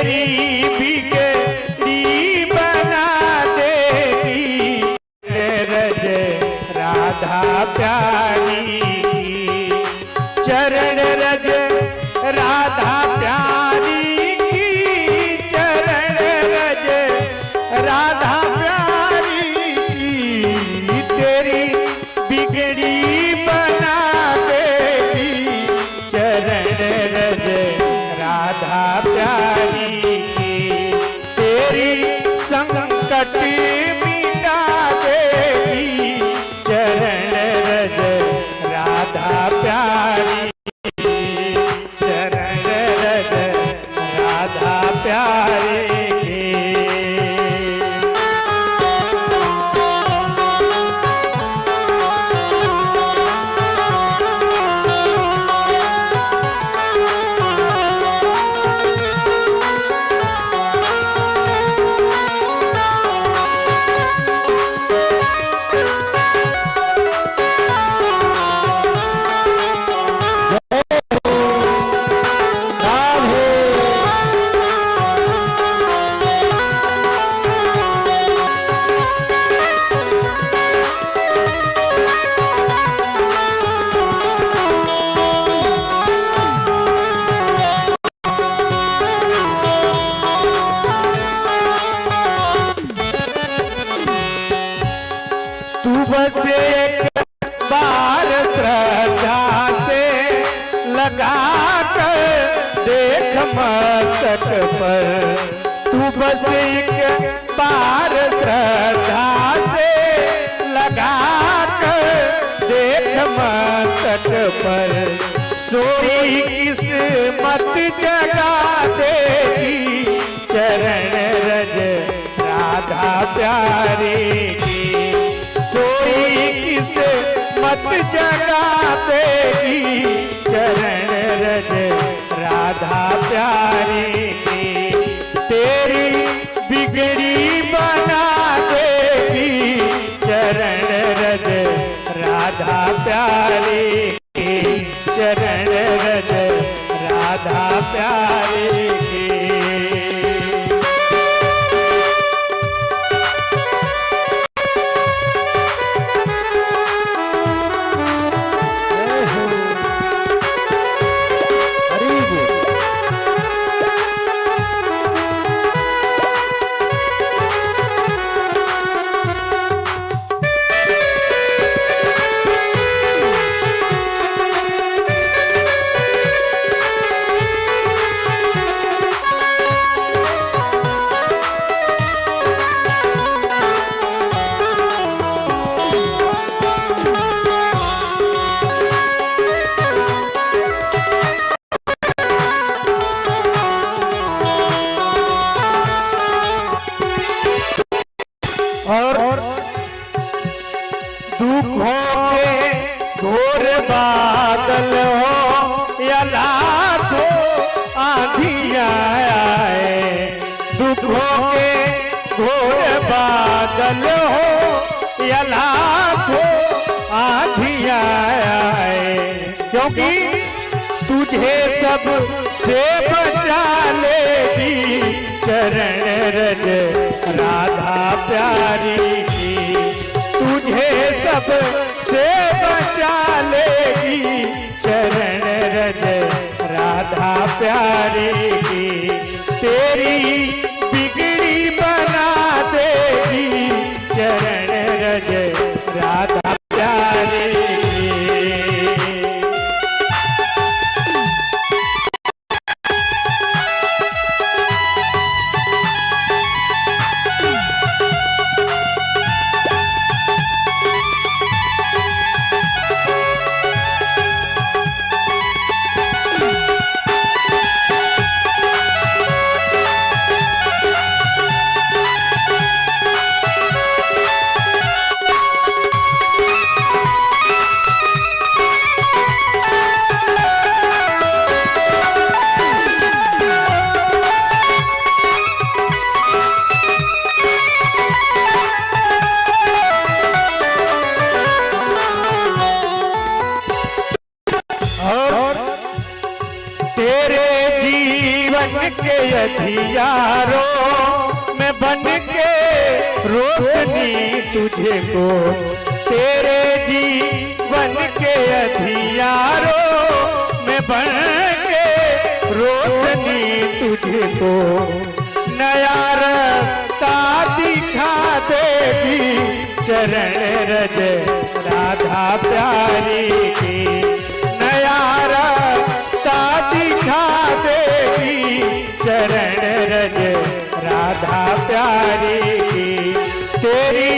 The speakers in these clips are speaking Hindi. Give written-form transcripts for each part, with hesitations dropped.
तेरी बिगड़ी बना देगी रज राधा प्यारी की। चरण रज राधा प्यारी की, चरण रज राधा प्यारी की। तेरी बिगड़ी बना देगी चरण रज राधा प्यारी की। तेरी संकट मिटा देगी चरण रज राधा प्यारी की। चरण रज राधा प्यारी की। बस एक बार श्रद्धा से लगा कर देख मस्तक पर। तू बस एक बार श्रद्धा से लगा कर देख मस्तक पर। सोई किस्मत जगा देगी चरण रज राधा प्यारी की। सोई किस्मत जगा देगी चरण रज राधा प्यारी की। तेरी बिगड़ी बना देगी चरण रज राधा प्यारी की। चरण रज राधा प्यारी की। और दुखों के घोर बादल हो या लाखों आंधियां आए। दुखों के घोर बादल हो या लाखों आंधियां आए। क्योंकि तुझे सब से बचा लेगी चरण रज राधा प्यारी की। तुझे सब से बचा लेगी चरण रज राधा प्यारी की। तेरी बिगड़ी बना देगी चरण रज राधा प्यारी की। अंधियारों में बन के रोशनी तुझे को, तेरे जीवन के अंधियारों में बन के रोशनी तुझे को, नया रास्ता दिखा देगी चरण रज राधा प्यारी की, नया रास्ता दिखा देगी चरण रज राधा प्यारी की, तेरी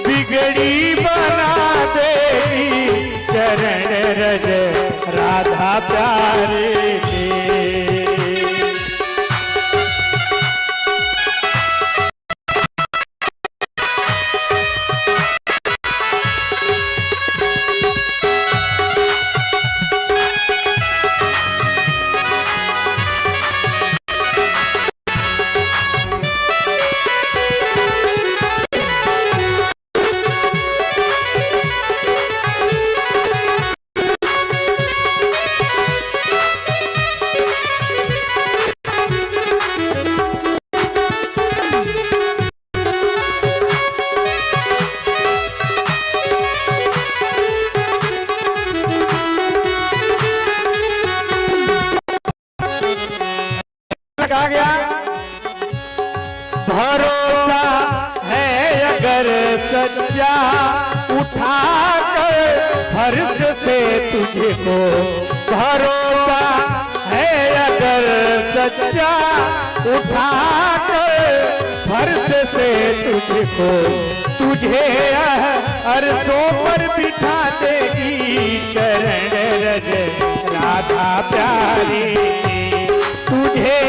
बिगड़ी बना देगी चरण रज राधा प्यारी की। आ गया भरोसा है अगर सच्चा, उठाकर फर्श से तुझे को, भरोसा है अगर सच्चा, उठाकर फर्श से तुझे को, तुझे अरसों पर बिठा देगी चरण रज राधा प्यारी, तुझे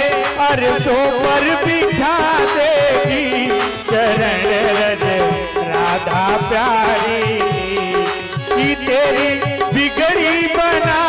अरसों पर बिठा देगी चरण रज राधा प्यारी की, तेरी बिगड़ी बना